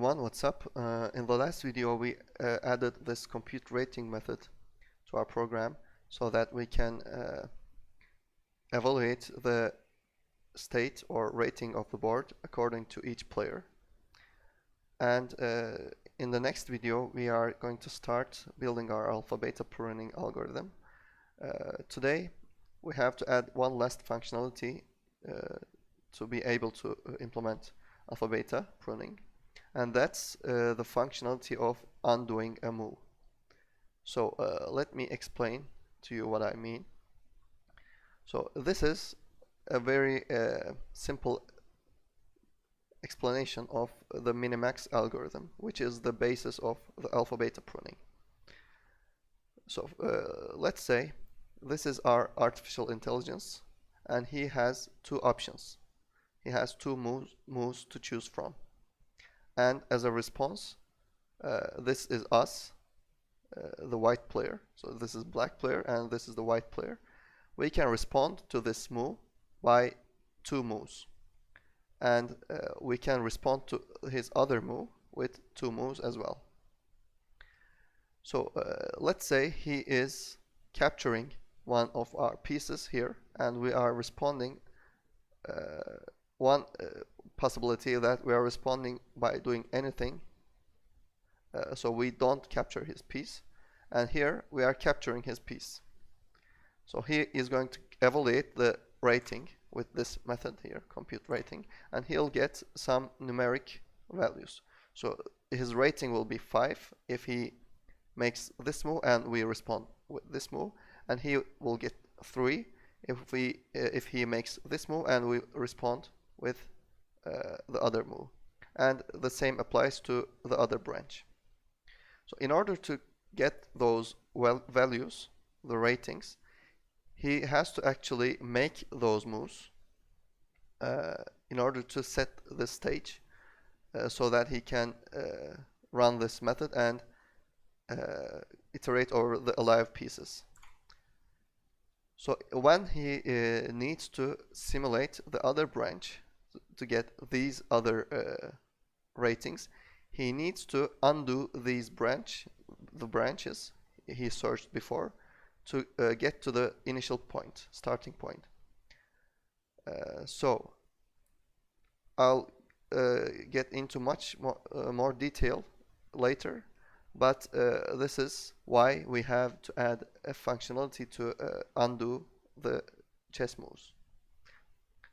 everyone, what's up? In the last video we added this compute rating method to our program so that we can evaluate the state or rating of the board according to each player. And in the next video we are going to start building our alpha-beta-pruning algorithm. Today we have to add one last functionality to be able to implement alpha-beta pruning, and that's the functionality of undoing a move. So let me explain to you what I mean. So this is a very simple explanation of the minimax algorithm, which is the basis of the alpha-beta pruning. So let's say this is our artificial intelligence, and he has two options. He has two moves to choose from, and as a response, this is us, the white player. So this is black player and this is the white player. We can respond to this move by two moves, and we can respond to his other move with two moves as well. So let's say he is capturing one of our pieces here, and we are responding one possibility that we are responding by doing anything, so we don't capture his piece, and here we are capturing his piece. So he is going to evaluate the rating with this method here, compute rating, and he'll get some numeric values. So his rating will be 5 if he makes this move and we respond with this move, and he will get 3 if he makes this move and we respond with the other move, and the same applies to the other branch. So in order to get those values, the ratings, he has to actually make those moves in order to set the stage so that he can run this method and iterate over the alive pieces. So when he needs to simulate the other branch to get these other ratings, he needs to undo these branches he searched before to get to the initial point, starting point. So I'll get into much more detail later, but this is why we have to add a functionality to undo the chess moves.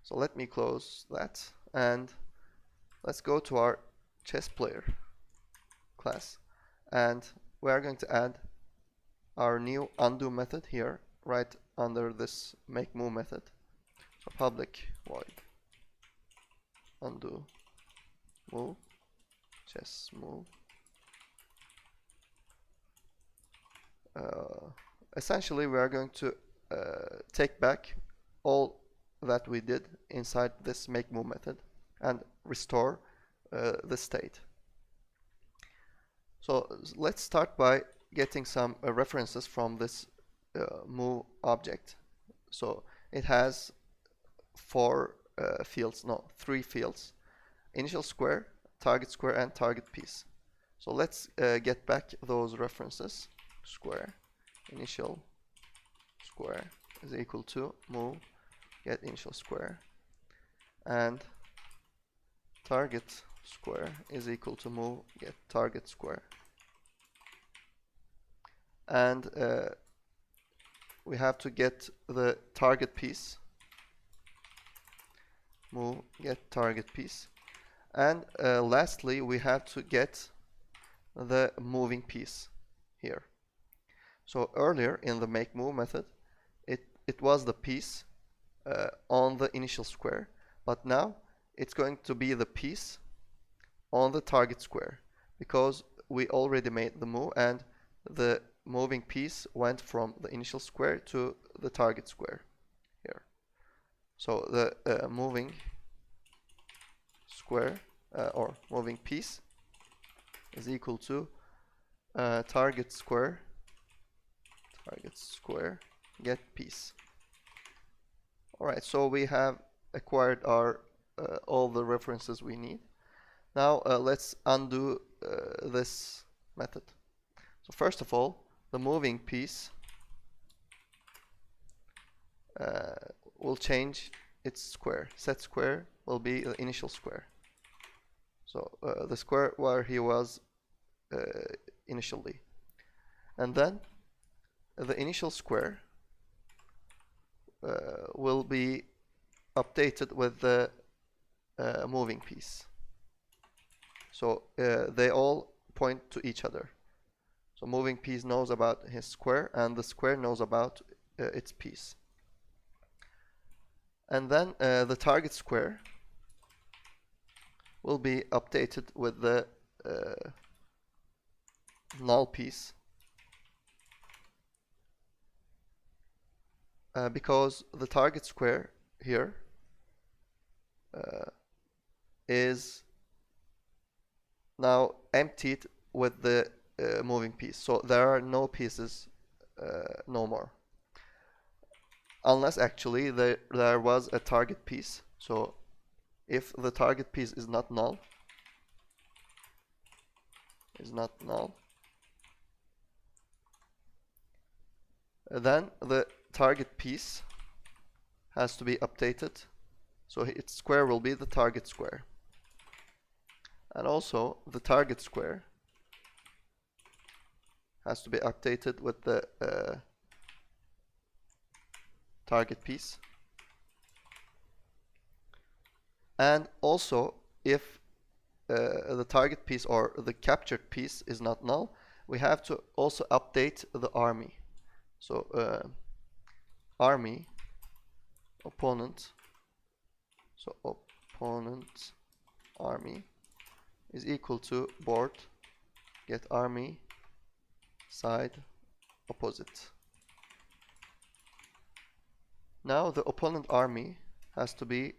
So let me close that, and let's go to our chess player class, and we are going to add our new undo method here right under this make move method. So public void undo move chess move. Essentially we are going to take back all that we did inside this make move method and restore the state. So let's start by getting some references from this move object. So it has 3 fields: initial square, target square, and target piece. So let's get back those references. Square, initial square is equal to move get initial square, and target square is equal to move get target square. And we have to get the target piece, move get target piece, and lastly we have to get the moving piece here. So earlier in the make move method it was the piece on the initial square, but now it's going to be the piece on the target square, because we already made the move and the moving piece went from the initial square to the target square here. So the moving square or moving piece is equal to target square get piece. Alright, so we have acquired our all the references we need. Now let's undo this method. So first of all, the moving piece will change its square. Set square will be the initial square. So the square where he was initially. And then the initial square will be updated with the moving piece. So they all point to each other. So moving piece knows about his square, and the square knows about its piece. And then the target square will be updated with the null piece, because the target square here is now emptied with the moving piece. So there are no pieces no more, unless actually there was a target piece. So if the target piece is not null, then the target piece has to be updated. So its square will be the target square. And also the target square has to be updated with the target piece. And also, if the target piece or the captured piece is not null, we have to also update the army. So army opponent, so opponent army is equal to board get army side opposite. Now the opponent army has to be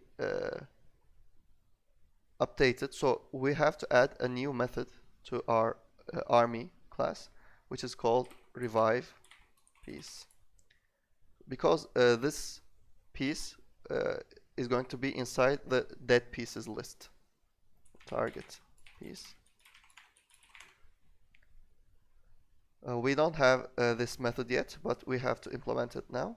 updated, so we have to add a new method to our army class, which is called revive piece, because this piece is going to be inside the dead pieces list. Target piece. We don't have this method yet, but we have to implement it now.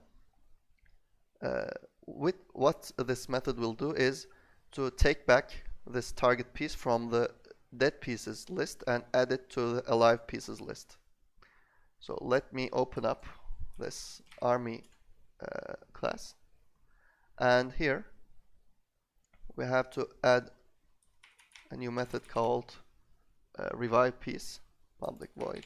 With what this method will do is to take back this target piece from the dead pieces list and add it to the alive pieces list. So let me open up this army class, and here we have to add a new method called revive piece, public void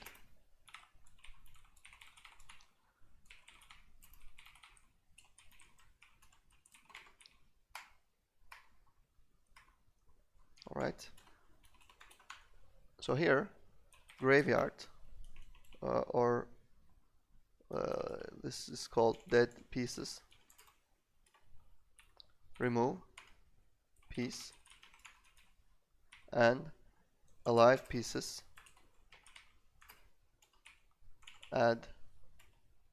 Alright, so here graveyard or this is called dead pieces, remove piece, and alive pieces, add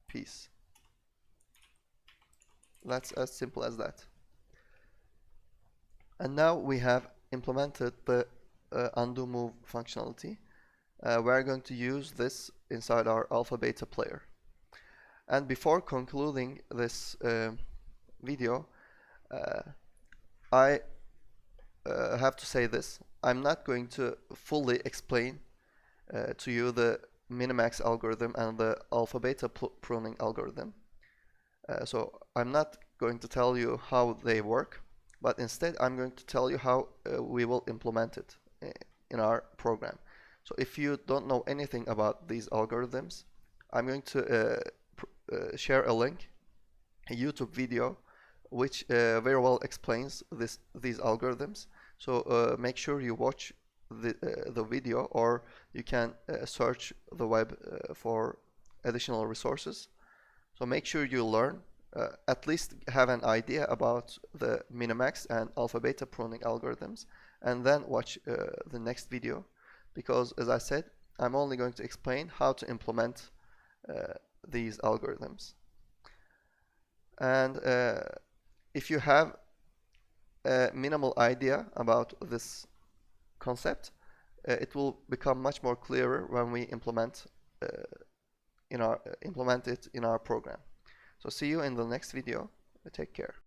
piece. That's as simple as that. And now we have implemented the undo move functionality. We're going to use this inside our alpha-beta player. And before concluding this video, I have to say this. I'm not going to fully explain to you the minimax algorithm and the alpha-beta-pruning algorithm. So I'm not going to tell you how they work, but instead I'm going to tell you how we will implement it in our program. So if you don't know anything about these algorithms, I'm going to share a link, a YouTube video, which very well explains these algorithms. So make sure you watch the video, or you can search the web for additional resources. So make sure you learn, at least have an idea about the minimax and alpha-beta pruning algorithms, and then watch the next video, because as I said, I'm only going to explain how to implement these algorithms. And if you have a minimal idea about this concept, it will become much more clearer when we implement it in our program. So see you in the next video. Take care.